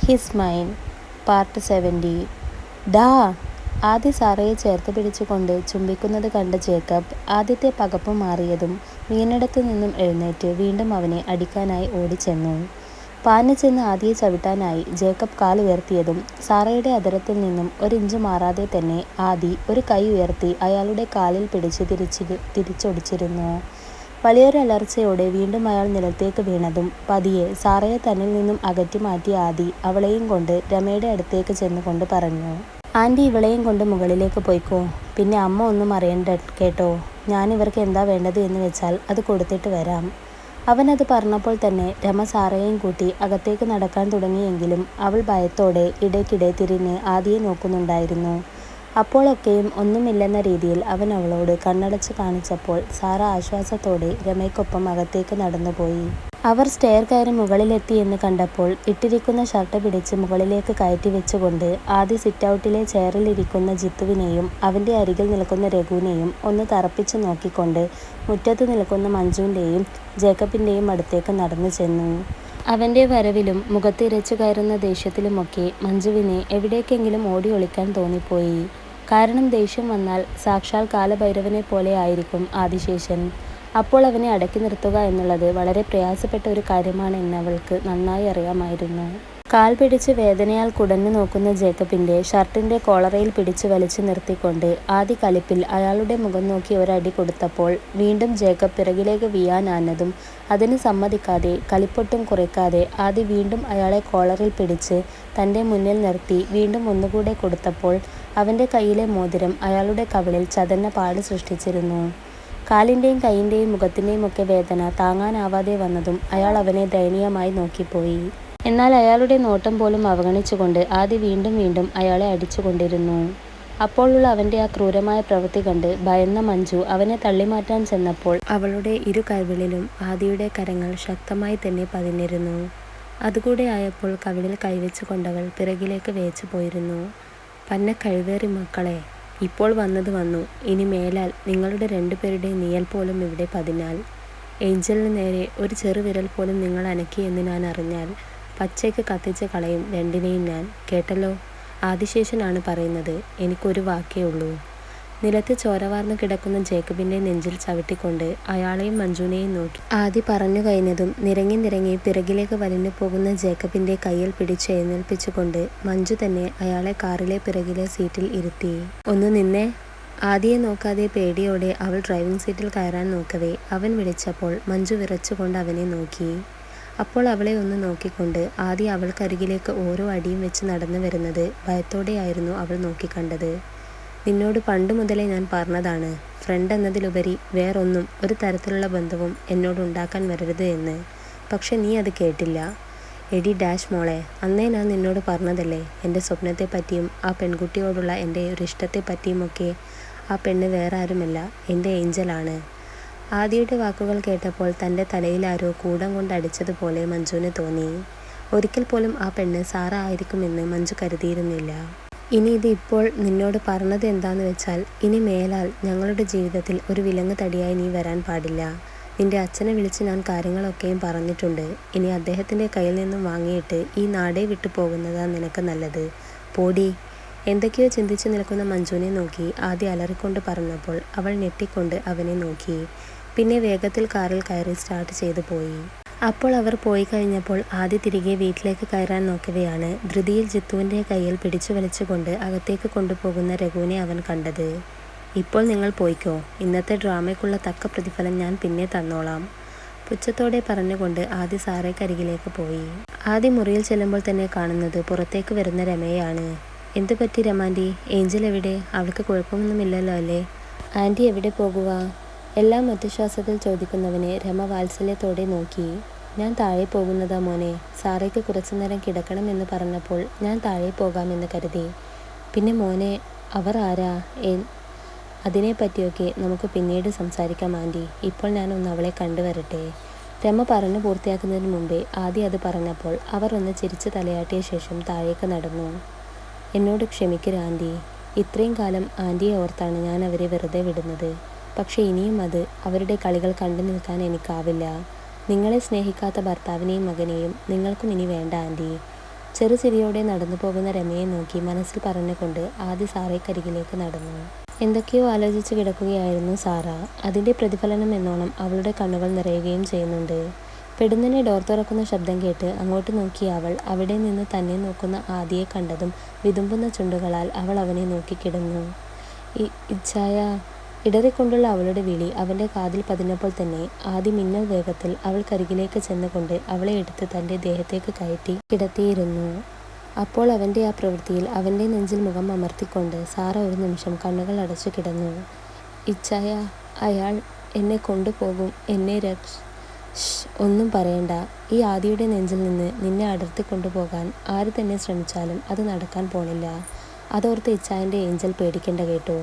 His mind part 70. ഡാ ആദ്യ സാറയെ ചേർത്ത് പിടിച്ചുകൊണ്ട് ചുംബിക്കുന്നത് കണ്ട ജേക്കബ് ആദ്യത്തെ പകപ്പ് മാറിയതും വീണിടത്തു നിന്നും എഴുന്നേറ്റ് വീണ്ടും അവനെ അടിക്കാനായി ഓടിച്ചെന്നു. പാഞ്ഞു ചെന്ന് ആദിയെ ചവിട്ടാനായി ജേക്കബ് കാലുയർത്തിയതും സാറയുടെ അധരത്തിൽ നിന്നും ഒരിഞ്ച് മാറാതെ തന്നെ ആദി ഒരു കൈ ഉയർത്തി അയാളുടെ കാലിൽ പിടിച്ച് തിരിച്ചൊടിച്ചിരുന്നു. വലിയൊരലർച്ചയോടെ വീണ്ടും അയാൾ നിലത്തേക്ക് വീണതും പതിയെ സാറയെ തന്നിൽ നിന്നും അകറ്റി മാറ്റിയ ആദി അവളെയും കൊണ്ട് രമയുടെ അടുത്തേക്ക് ചെന്നുകൊണ്ട് പറഞ്ഞു, ആൻറ്റി ഇവളെയും കൊണ്ട് മുകളിലേക്ക് പോയിക്കോ. പിന്നെ അമ്മ ഒന്നും അറിയണ്ട കേട്ടോ. ഞാനിവർക്ക് എന്താ വേണ്ടത് എന്ന് വെച്ചാൽ അത് കൊടുത്തിട്ട് വരാം. അവനത് പറഞ്ഞപ്പോൾ തന്നെ രമ സാറയെയും കൂട്ടി അകത്തേക്ക് നടക്കാൻ തുടങ്ങിയെങ്കിലും അവൾ ഭയത്തോടെ ഇടയ്ക്കിടെ തിരിഞ്ഞ് ആദിയെ നോക്കുന്നുണ്ടായിരുന്നു. അപ്പോഴൊക്കെയും ഒന്നുമില്ലെന്ന രീതിയിൽ അവൻ അവളോട് കണ്ണടച്ച് കാണിച്ചപ്പോൾ സാറ ആശ്വാസത്തോടെ രമയ്ക്കൊപ്പം അകത്തേക്ക് നടന്നുപോയി. അവർ സ്റ്റെയർ കയറി മുകളിലെത്തി എന്ന് കണ്ടപ്പോൾ ഇട്ടിരിക്കുന്ന ഷർട്ട് പിടിച്ച് മുകളിലേക്ക് കയറ്റി വെച്ചുകൊണ്ട് ആദ്യ സിറ്റൗട്ടിലെ ചെയറിലിരിക്കുന്ന ജിത്തുവിനെയും അവൻ്റെ അരികിൽ നിൽക്കുന്ന രഘുവിനെയും ഒന്ന് തറപ്പിച്ച് നോക്കിക്കൊണ്ട് മുറ്റത്ത് നിൽക്കുന്ന മഞ്ജുവിൻ്റെയും ജേക്കബിൻ്റെയും അടുത്തേക്ക് നടന്നു ചെന്നു. അവൻ്റെ വരവിലും മുഖത്ത് ഇരച്ചു കയറുന്ന ദേഷ്യത്തിലുമൊക്കെ മഞ്ജുവിനെ എവിടേക്കെങ്കിലും ഓടി ഒളിക്കാൻ തോന്നിപ്പോയി. കാരണം ദേഷ്യം വന്നാൽ സാക്ഷാൽ കാലഭൈരവനെ പോലെ ആയിരിക്കും ആദിശേഷൻ. അപ്പോൾ അവനെ അടക്കി നിർത്തുക എന്നുള്ളത് വളരെ പ്രയാസപ്പെട്ട ഒരു കാര്യമാണ് എന്നവൾക്ക് നന്നായി അറിയാമായിരുന്നു. കാൽ പിടിച്ച് വേദനയാൽ കുടഞ്ഞു നോക്കുന്ന ജേക്കബിൻ്റെ ഷർട്ടിൻ്റെ കോളറയിൽ പിടിച്ചു വലിച്ചു നിർത്തിക്കൊണ്ട് ആദി കലിപ്പിൽ അയാളുടെ മുഖം നോക്കി ഒരടി കൊടുത്തപ്പോൾ വീണ്ടും ജേക്കബ് പിറകിലേക്ക് വീഴാനാഞ്ഞതും അതിന് സമ്മതിക്കാതെ കലിപ്പൊട്ടും കുറയ്ക്കാതെ ആദി വീണ്ടും അയാളെ കോളറിൽ പിടിച്ച് തൻ്റെ മുന്നിൽ നിർത്തി വീണ്ടും ഒന്നുകൂടെ കൊടുത്തപ്പോൾ അവൻ്റെ കയ്യിലെ മോതിരം അയാളുടെ കവിളിൽ ചതഞ്ഞ പാട് സൃഷ്ടിച്ചിരുന്നു. കാലിൻ്റെയും കൈയിൻ്റെയും മുഖത്തിൻ്റെയും ഒക്കെ വേദന താങ്ങാനാവാതെ വന്നതും അയാൾ അവനെ ദയനീയമായി നോക്കിപ്പോയി. എന്നാൽ അയാളുടെ നോട്ടം പോലും അവഗണിച്ചുകൊണ്ട് ആദി വീണ്ടും വീണ്ടും അയാളെ അടിച്ചുകൊണ്ടിരുന്നു. അപ്പോഴുള്ള അവൻ്റെ ആ ക്രൂരമായ പ്രവൃത്തി കണ്ട് ഭയന്ന മഞ്ജു അവനെ തള്ളിമാറ്റാൻ ചെന്നപ്പോൾ അവളുടെ ഇരു കൈകളിലും ആദിയുടെ കരങ്ങൾ ശക്തമായി തന്നെ പതിഞ്ഞിരുന്നു. അതുകൂടെ ആയപ്പോൾ കവിളിൽ കൈവച്ചു കൊണ്ടവൾ പിറകിലേക്ക് വേച്ചു പോയിരുന്നു. പന്ന കഴിവേറി മക്കളെ, ഇപ്പോൾ വന്നത് വന്നു. ഇനി മേലാൽ നിങ്ങളുടെ രണ്ടുപേരുടെയും നിഴൽ പോലും ഇവിടെ പതിഞ്ഞാൽ, ഏഞ്ചലിന് നേരെ ഒരു ചെറുവിരൽ പോലും നിങ്ങൾ അനക്കിയെന്ന് ഞാൻ അറിഞ്ഞാൽ പച്ചയ്ക്ക് കത്തിച്ച് കളയും രണ്ടിനെയും ഞാൻ. കേട്ടല്ലോ? ആദിശേഷനാണ് പറയുന്നത്. എനിക്കൊരു വാക്കേ ഉള്ളൂ. നിലത്ത് ചോരവാർന്ന് കിടക്കുന്ന ജേക്കബിൻ്റെ നെഞ്ചിൽ ചവിട്ടിക്കൊണ്ട് അയാളെയും മഞ്ജുവിനെയും നോക്കി ആദി പറഞ്ഞു കഴിഞ്ഞതും നിരങ്ങി നിരങ്ങി പിറകിലേക്ക് വലിഞ്ഞു പോകുന്ന ജേക്കബിൻ്റെ കയ്യിൽ പിടിച്ച് എഴുന്നേൽപ്പിച്ചുകൊണ്ട് മഞ്ജു തന്നെ അയാളെ കാറിലെ പിറകിലെ സീറ്റിൽ ഇരുത്തി. ഒന്ന് നിന്നേ. ആദിയെ നോക്കാതെ പേടിയോടെ അവൾ ഡ്രൈവിംഗ് സീറ്റിൽ കയറാൻ നോക്കവേ അവൻ വിളിച്ചപ്പോൾ മഞ്ജു വിറച്ചുകൊണ്ട് അവനെ നോക്കി. അപ്പോൾ അവളെ ഒന്ന് നോക്കിക്കൊണ്ട് ആദി അവൾക്കരികിലേക്ക് ഓരോ അടിയും വെച്ച് നടന്നു വരുന്നത് ഭയത്തോടെയായിരുന്നു അവൾ നോക്കിക്കണ്ടത്. നിന്നോട് പണ്ട് മുതലേ ഞാൻ പറഞ്ഞതാണ്, ഫ്രണ്ട് എന്നതിലുപരി വേറൊന്നും ഒരു തരത്തിലുള്ള ബന്ധവും എന്നോടുണ്ടാക്കാൻ വരരുത് എന്ന്. പക്ഷെ നീ അത് കേട്ടില്ല. എടി ഡാഷ് മോളെ, അന്നേ ഞാൻ നിന്നോട് പറഞ്ഞതല്ലേ എൻ്റെ സ്വപ്നത്തെപ്പറ്റിയും ആ പെൺകുട്ടിയോടുള്ള എൻ്റെ ഒരു ഇഷ്ടത്തെപ്പറ്റിയുമൊക്കെ. ആ പെണ്ണ് വേറെ ആരുമല്ല, എൻ്റെ ഏഞ്ചലാണ്. ആദിയുടെ വാക്കുകൾ കേട്ടപ്പോൾ തൻ്റെ തലയിലാരോ കൂടം കൊണ്ട് അടിച്ചതുപോലെ മഞ്ജുവിന് തോന്നി. ഒരിക്കൽ പോലും ആ പെണ്ണ് സാറ ആയിരിക്കുമെന്ന് മഞ്ജു കരുതിയിരുന്നില്ല. ഇനി ഇത് ഇപ്പോൾ നിന്നോട് പറഞ്ഞത് എന്താന്ന് വെച്ചാൽ, ഇനി മേലാൽ ഞങ്ങളുടെ ജീവിതത്തിൽ ഒരു വിലങ്ങ് തടിയായി നീ വരാൻ പാടില്ല. നിന്റെ അച്ഛനെ വിളിച്ച് ഞാൻ കാര്യങ്ങളൊക്കെയും പറഞ്ഞിട്ടുണ്ട്. ഇനി അദ്ദേഹത്തിൻ്റെ കയ്യിൽ നിന്നും വാങ്ങിയിട്ട് ഈ നാടേ വിട്ടു പോകുന്നതാണ് നിനക്ക് നല്ലത്. പോടി. എന്തൊക്കെയോ ചിന്തിച്ചു നിൽക്കുന്ന മഞ്ജുവിനെ നോക്കി ആദ്യം അലറിക്കൊണ്ട് പറഞ്ഞപ്പോൾ അവൾ ഞെട്ടിക്കൊണ്ട് അവനെ നോക്കി. പിന്നെ വേഗത്തിൽ കാറിൽ കയറി സ്റ്റാർട്ട് ചെയ്തു പോയി. അപ്പോൾ അവർ പോയി കഴിഞ്ഞപ്പോൾ ആദ്യ തിരികെ വീട്ടിലേക്ക് കയറാൻ നോക്കവെയാണ് ധൃതിയിൽ ജിത്തുവിൻ്റെ കയ്യിൽ പിടിച്ചു വലിച്ചുകൊണ്ട് അകത്തേക്ക് കൊണ്ടുപോകുന്ന രഘുവിനെ അവൻ കണ്ടത്. ഇപ്പോൾ നിങ്ങൾ പോയിക്കോ. ഇന്നത്തെ ഡ്രാമയ്ക്കുള്ള തക്ക പ്രതിഫലം ഞാൻ പിന്നെ തന്നോളാം, പുച്ഛത്തോടെ പറഞ്ഞുകൊണ്ട് ആദ്യ സാറേക്കരികിലേക്ക് പോയി. ആദ്യ മുറിയിൽ ചെല്ലുമ്പോൾ തന്നെ കാണുന്നത് പുറത്തേക്ക് വരുന്ന രമയാണ്. എന്തു പറ്റി രമാൻറ്റി? ഏഞ്ചൽ എവിടെ? അവൾക്ക് കുഴപ്പമൊന്നുമില്ലല്ലോ അല്ലേ? ആൻറ്റി എവിടെ പോകുക? എല്ലാം ഒറ്റശ്വാസത്തിൽ ചോദിക്കുന്നവനെ രമ വാത്സല്യത്തോടെ നോക്കി. ഞാൻ താഴെ പോകുന്നതാ മോനെ. സാറയ്ക്ക് കുറച്ചു നേരം കിടക്കണം എന്ന് പറഞ്ഞപ്പോൾ ഞാൻ താഴെ പോകാമെന്ന് കരുതി. പിന്നെ മോനെ, അവർ ആരാ? അതിനെപ്പറ്റിയൊക്കെ നമുക്ക് പിന്നീട് സംസാരിക്കാം ആൻറ്റി. ഇപ്പോൾ ഞാനൊന്ന് അവളെ കണ്ടുവരട്ടെ. രമ പറഞ്ഞു പൂർത്തിയാക്കുന്നതിന് മുമ്പേ ആദ്യം അത് പറഞ്ഞപ്പോൾ അവർ ഒന്ന് ചിരിച്ച് തലയാട്ടിയ ശേഷം താഴേക്ക് നടന്നു. എന്നോട് ക്ഷമിക്കരുത് ആൻറ്റി. ഇത്രയും കാലം ആൻറ്റിയെ ഓർത്താണ് ഞാൻ അവരെ വെറുതെ വിടുന്നത്. പക്ഷേ ഇനിയും അത് അവരുടെ കളികൾ കണ്ടു നിൽക്കാൻ എനിക്കാവില്ല. നിങ്ങളെ സ്നേഹിക്കാത്ത ഭർത്താവിനെയും മകനെയും നിങ്ങൾക്കും ഇനി വേണ്ട ആൻറ്റി. ചെറുചിരിയോടെ നടന്നു പോകുന്ന രമയെ നോക്കി മനസ്സിൽ പറഞ്ഞുകൊണ്ട് ആദി സാറയ്ക്കരികിലേക്ക് നടന്നു. എന്തൊക്കെയോ ആലോചിച്ച് കിടക്കുകയായിരുന്നു സാറ. അതിൻ്റെ പ്രതിഫലനം എന്നോണം അവളുടെ കണ്ണുകൾ നിറയുകയും ചെയ്യുന്നുണ്ട്. പെടുന്നനെ ഡോർ തുറക്കുന്ന ശബ്ദം കേട്ട് അങ്ങോട്ട് നോക്കിയ അവൾ അവിടെ നിന്ന് തന്നെ നോക്കുന്ന ആദിയെ കണ്ടതും വിതുമ്പുന്ന ചുണ്ടുകളാൽ അവൾ അവനെ നോക്കിക്കിടന്നു. ഇച്ഛായ. ഇടറിക്കൊണ്ടുള്ള അവളുടെ വിളി അവൻ്റെ കാതിൽ പതിഞ്ഞപ്പോൾ തന്നെ ആദി മിന്നൽ വേഗത്തിൽ അവൾക്കരികിലേക്ക് ചെന്നുകൊണ്ട് അവളെ എടുത്ത് തൻ്റെ ദേഹത്തേക്ക് കയറ്റി കിടത്തിയിരുന്നു. അപ്പോൾ അവൻ്റെ ആ പ്രവൃത്തിയിൽ അവൻ്റെ നെഞ്ചിൽ മുഖം അമർത്തിക്കൊണ്ട് സാറ ഒരു നിമിഷം കണ്ണുകൾ അടച്ചു കിടന്നു. ഇച്ഛായ, അയാൾ എന്നെ കൊണ്ടുപോകും, എന്നെ ഒന്നും പറയണ്ട. ഈ ആദിയുടെ നെഞ്ചിൽ നിന്ന് നിന്നെ അടർത്തി കൊണ്ടുപോകാൻ ആര് തന്നെ ശ്രമിച്ചാലും അത് നടക്കാൻ പോണില്ല. അതോർത്ത് ഇച്ഛായൻ്റെ ഏഞ്ചൽ പേടിക്കേണ്ട കേട്ടോ.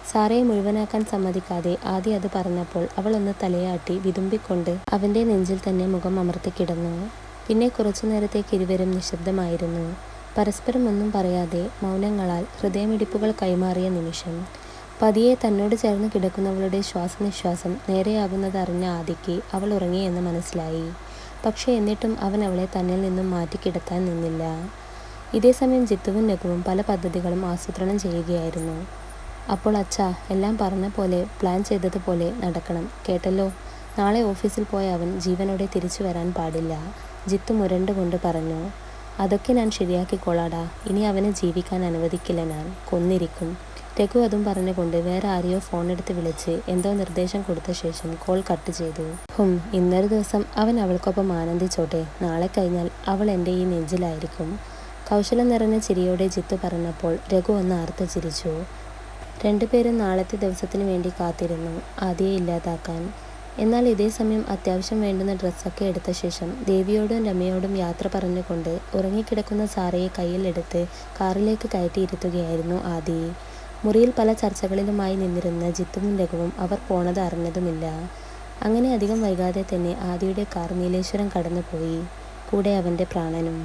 സാറയെ മുഴുവനാക്കാൻ സമ്മതിക്കാതെ ആദി അത് പറഞ്ഞപ്പോൾ അവൾ ഒന്ന് തലയാട്ടി വിതുമ്പിക്കൊണ്ട് അവൻ്റെ നെഞ്ചിൽ തന്നെ മുഖം അമർത്തി കിടന്നു. പിന്നെ കുറച്ചു നേരത്തേക്ക് ഇരുവരും നിശബ്ദമായിരുന്നു. പരസ്പരം ഒന്നും പറയാതെ മൗനങ്ങളാൽ ഹൃദയമിടിപ്പുകൾ കൈമാറിയ നിമിഷം. പതിയെ തന്നോട് ചേർന്ന് കിടക്കുന്നവളുടെ ശ്വാസനിശ്വാസം നേരെയാകുന്നത് അറിഞ്ഞ ആദിക്ക് അവൾ ഉറങ്ങിയെന്ന് മനസ്സിലായി. പക്ഷേ എന്നിട്ടും അവൻ അവളെ തന്നിൽ നിന്നും മാറ്റിക്കിടത്താൻ നിന്നില്ല. ഇതേസമയം ജിത്തുവും രഘുവും പല പദ്ധതികളും ആസൂത്രണം ചെയ്യുകയായിരുന്നു. അപ്പോൾ അച്ഛാ, എല്ലാം പറഞ്ഞ പോലെ പ്ലാൻ ചെയ്തതുപോലെ നടക്കണം കേട്ടല്ലോ. നാളെ ഓഫീസിൽ പോയ അവൻ ജീവനോടെ തിരിച്ചു വരാൻ പാടില്ല, ജിത്തു മുരണ്ടുകൊണ്ട് പറഞ്ഞു. അതൊക്കെ ഞാൻ ശരിയാക്കിക്കോളാടാ. ഇനി അവനെ ജീവിക്കാൻ അനുവദിക്കില്ല, ഞാൻ കൊന്നിരിക്കും. രഘു അതും പറഞ്ഞുകൊണ്ട് വേറെ ആരെയോ ഫോണെടുത്ത് വിളിച്ച് എന്തോ നിർദ്ദേശം കൊടുത്ത ശേഷം കോൾ കട്ട് ചെയ്തു. ഇന്നൊരു ദിവസം അവൻ അവൾക്കൊപ്പം ആനന്ദിച്ചോട്ടെ. നാളെ കഴിഞ്ഞാൽ അവൾ എൻ്റെ ഈ നെഞ്ചിലായിരിക്കും. കൗശലം നിറഞ്ഞ ചിരിയോടെ ജിത്തു പറഞ്ഞപ്പോൾ രഘു ഒന്ന് ആർത്ത് ചിരിച്ചു. രണ്ടുപേരും നാളത്തെ ദിവസത്തിന് വേണ്ടി കാത്തിരുന്നു ആദിയെ ഇല്ലാതാക്കാൻ. എന്നാൽ ഇതേ സമയം അത്യാവശ്യം വേണ്ടുന്ന ഡ്രസ്സൊക്കെ എടുത്ത ശേഷം ദേവിയോടും രമയോടും യാത്ര പറഞ്ഞുകൊണ്ട് ഉറങ്ങിക്കിടക്കുന്ന സാറയെ കയ്യിലെടുത്ത് കാറിലേക്ക് കയറ്റിയിരുത്തുകയായിരുന്നു ആദി. മുറിയിൽ പല ചർച്ചകളിലുമായി നിന്നിരുന്ന ജിത്തുവും രഘുവും അവർ പോണത് അറിഞ്ഞതുമില്ല. അങ്ങനെ അധികം വൈകാതെ തന്നെ ആദിയുടെ കാർ നീലേശ്വരം കടന്നുപോയി, കൂടെ അവൻ്റെ പ്രാണനും.